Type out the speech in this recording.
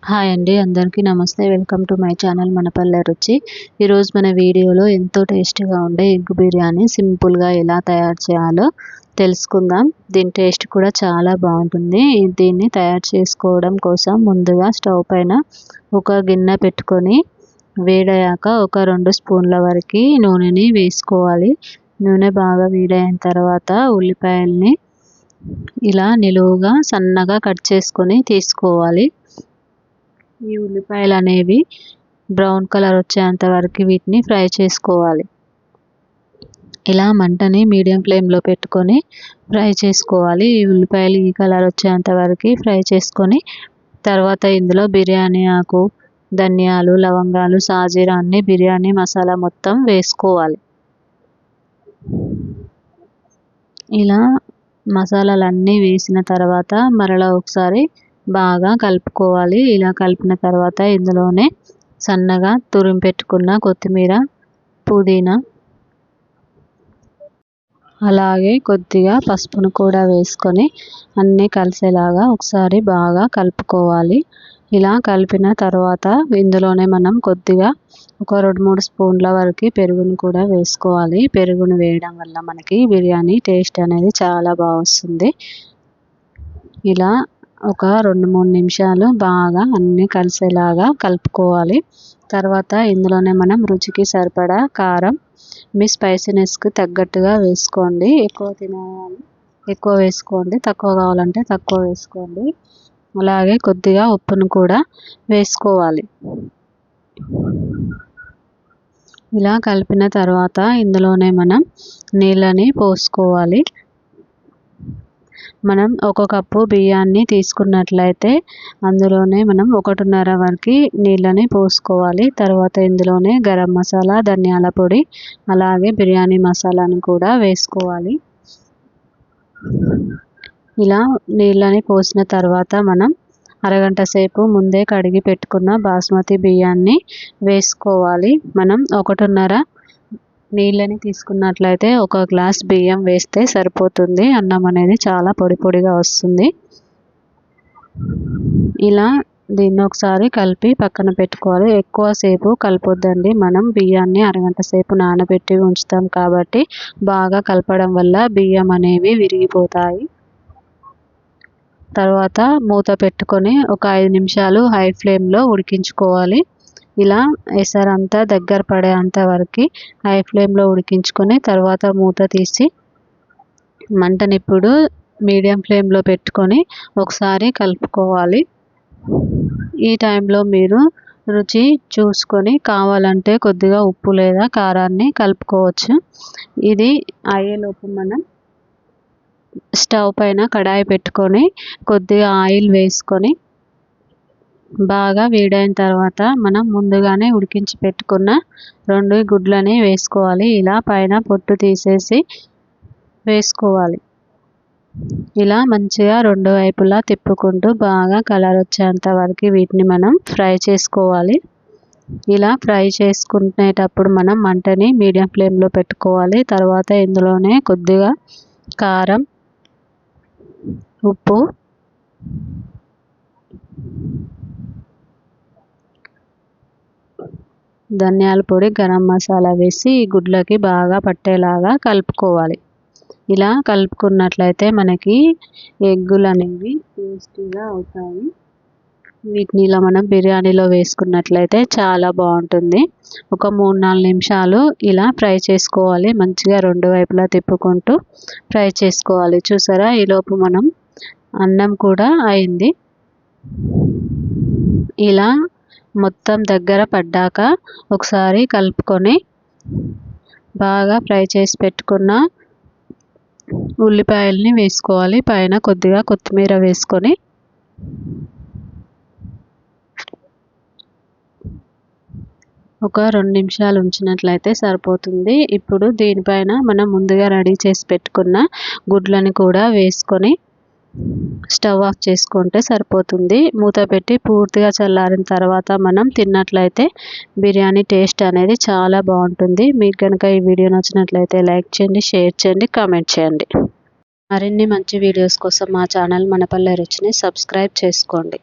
Hi అండి, అందరికీ నమస్తే. వెల్కమ్ టు మై ఛానల్ మనపల్లె రుచి. ఈరోజు మన వీడియోలో ఎంతో టేస్టీగా ఉండే ఎగ్ బిర్యానీ సింపుల్గా ఎలా తయారు చేయాలో తెలుసుకుందాం. దీని టేస్ట్ కూడా చాలా బాగుంటుంది. దీన్ని తయారు చేసుకోవడం కోసం ముందుగా స్టవ్ పైన ఒక గిన్నె పెట్టుకొని వేడయ్యాక ఒక 2 స్పూన్ల వరకు నూనెని వేసుకోవాలి. నూనె బాగా వేడైన తర్వాత ఉల్లిపాయల్ని ఇలా నిలువుగా సన్నగా కట్ చేసుకొని తీసుకోవాలి. ఈ ఉల్లిపాయలు అనేవి బ్రౌన్ కలర్ వచ్చేంత వరకు వీటిని ఫ్రై చేసుకోవాలి. ఇలా మంటని మీడియం ఫ్లేమ్లో పెట్టుకొని ఫ్రై చేసుకోవాలి. ఈ ఉల్లిపాయలు ఈ కలర్ వచ్చేంత వరకు ఫ్రై చేసుకొని తర్వాత ఇందులో బిర్యానీ ఆకు, ధనియాలు, లవంగాలు, సాజీరా అన్ని బిర్యానీ మసాలా మొత్తం వేసుకోవాలి. ఇలా మసాలాలన్నీ వేసిన తర్వాత మరలా ఒకసారి బాగా కలుపుకోవాలి. ఇలా కలిపిన తర్వాత ఇందులోనే సన్నగా తురిమి పెట్టుకున్న కొత్తిమీర, పుదీనా, అలాగే కొద్దిగా పసుపును కూడా వేసుకొని అన్నీ కలిసేలాగా ఒకసారి బాగా కలుపుకోవాలి. ఇలా కలిపిన తర్వాత ఇందులోనే మనం కొద్దిగా ఒక 2-3 స్పూన్ల వరకు పెరుగును కూడా వేసుకోవాలి. పెరుగును వేయడం వల్ల మనకి బిర్యానీ టేస్ట్ అనేది చాలా బాగా వస్తుంది. ఇలా ఒక 2-3 నిమిషాలు బాగా అన్నీ కలిసేలాగా కలుపుకోవాలి. తర్వాత ఇందులోనే మనం రుచికి సరిపడా కారం మీ స్పైసీనెస్కి తగ్గట్టుగా వేసుకోండి. ఎక్కువ వేసుకోండి, తక్కువ కావాలంటే తక్కువ వేసుకోండి. అలాగే కొద్దిగా ఉప్పును కూడా వేసుకోవాలి. ఇలా కలిపిన తర్వాత ఇందులోనే మనం నీళ్ళని పోసుకోవాలి. మనం 1 కప్పు బియ్యాన్ని తీసుకున్నట్లయితే అందులోనే మనం 1.5 వరకు నీళ్ళని పోసుకోవాలి. తర్వాత ఇందులోనే గరం మసాలా, ధనియాల పొడి, అలాగే బిర్యానీ మసాలాను కూడా వేసుకోవాలి. ఇలా నీళ్ళని పోసిన తర్వాత మనం అరగంట సేపు ముందే కడిగి పెట్టుకున్న బాస్మతి బియ్యాన్ని వేసుకోవాలి. మనం 1.5 నీళ్ళని తీసుకున్నట్లయితే 1 గ్లాస్ బియ్యం వేస్తే సరిపోతుంది. అన్నం అనేది చాలా పొడి పొడిగా వస్తుంది. ఇలా దీన్ని ఒకసారి కలిపి పక్కన పెట్టుకోవాలి. ఎక్కువసేపు కలపొద్దండి. మనం బియ్యాన్ని అరగంట సేపు నానబెట్టి ఉంచుతాం కాబట్టి బాగా కలపడం వల్ల బియ్యం అనేవి విరిగిపోతాయి. తర్వాత మూత పెట్టుకొని ఒక 5 నిమిషాలు హై ఫ్లేమ్లో ఉడికించుకోవాలి. ఇలా ఎసరంతా దగ్గర పడేంత వరకు హై ఫ్లేమ్లో ఉడికించుకొని తర్వాత మూత తీసి మంటని ఇప్పుడు మీడియం ఫ్లేమ్లో పెట్టుకొని ఒకసారి కలుపుకోవాలి. ఈ టైంలో మీరు రుచి చూసుకొని కావాలంటే కొద్దిగా ఉప్పు లేదా కారాన్ని కలుపుకోవచ్చు. ఇది అయ్యేలోపు మనం స్టవ్ పైన కడాయి పెట్టుకొని కొద్దిగా ఆయిల్ వేసుకొని బాగా వేడైన తర్వాత మనం ముందుగానే ఉడికించి పెట్టుకున్న 2 గుడ్లని వేసుకోవాలి. ఇలా పైన పొట్టు తీసేసి వేసుకోవాలి. ఇలా మంచిగా 2 వైపులా తిప్పుకుంటూ బాగా కలర్ వచ్చేంత వరకు వీటిని మనం ఫ్రై చేసుకోవాలి. ఇలా ఫ్రై చేసుకునేటప్పుడు మనం మంటని మీడియం ఫ్లేమ్లో పెట్టుకోవాలి. తర్వాత ఇందులోనే కొద్దిగా కారం, ఉప్పు, ధనియాల పొడి, గరం మసాలా వేసి ఈ గుడ్లకి బాగా పట్టేలాగా కలుపుకోవాలి. ఇలా కలుపుకున్నట్లయితే మనకి ఎగ్గులు అనేవి టేస్టీగా అవుతాయి. వీటిని ఇలా మనం బిర్యానీలో వేసుకున్నట్లయితే చాలా బాగుంటుంది. ఒక 3-4 నిమిషాలు ఇలా ఫ్రై చేసుకోవాలి. మంచిగా 2 వైపులా తిప్పుకుంటూ ఫ్రై చేసుకోవాలి. చూసారా, ఈలోపు మనం అన్నం కూడా అయింది. ఇలా మొత్తం దగ్గర పడ్డాక ఒకసారి కలుపుకొని బాగా ఫ్రై చేసి పెట్టుకున్న ఉల్లిపాయల్ని వేసుకోవాలి. పైన కొద్దిగా కొత్తిమీర వేసుకొని ఒక 2 నిమిషాలు ఉంచినట్లయితే సరిపోతుంది. ఇప్పుడు దీనిపైన మనం ముందుగా రెడీ చేసి పెట్టుకున్న గుడ్లని కూడా వేసుకొని స్టవ్ ఆఫ్ చేసుకుంటే సరిపోతుంది. మూత పెట్టి పూర్తిగా చల్లారిన తర్వాత మనం తిన్నట్లయితే బిర్యానీ టేస్ట్ అనేది చాలా బాగుంటుంది. మీకు కనుక ఈ వీడియో నచ్చినట్లయితే లైక్ చేయండి, షేర్ చేయండి, కామెంట్ చేయండి. మరిన్ని మంచి వీడియోస్ కోసం మా ఛానల్ మనపల్లె రుచిని సబ్స్క్రైబ్ చేసుకోండి.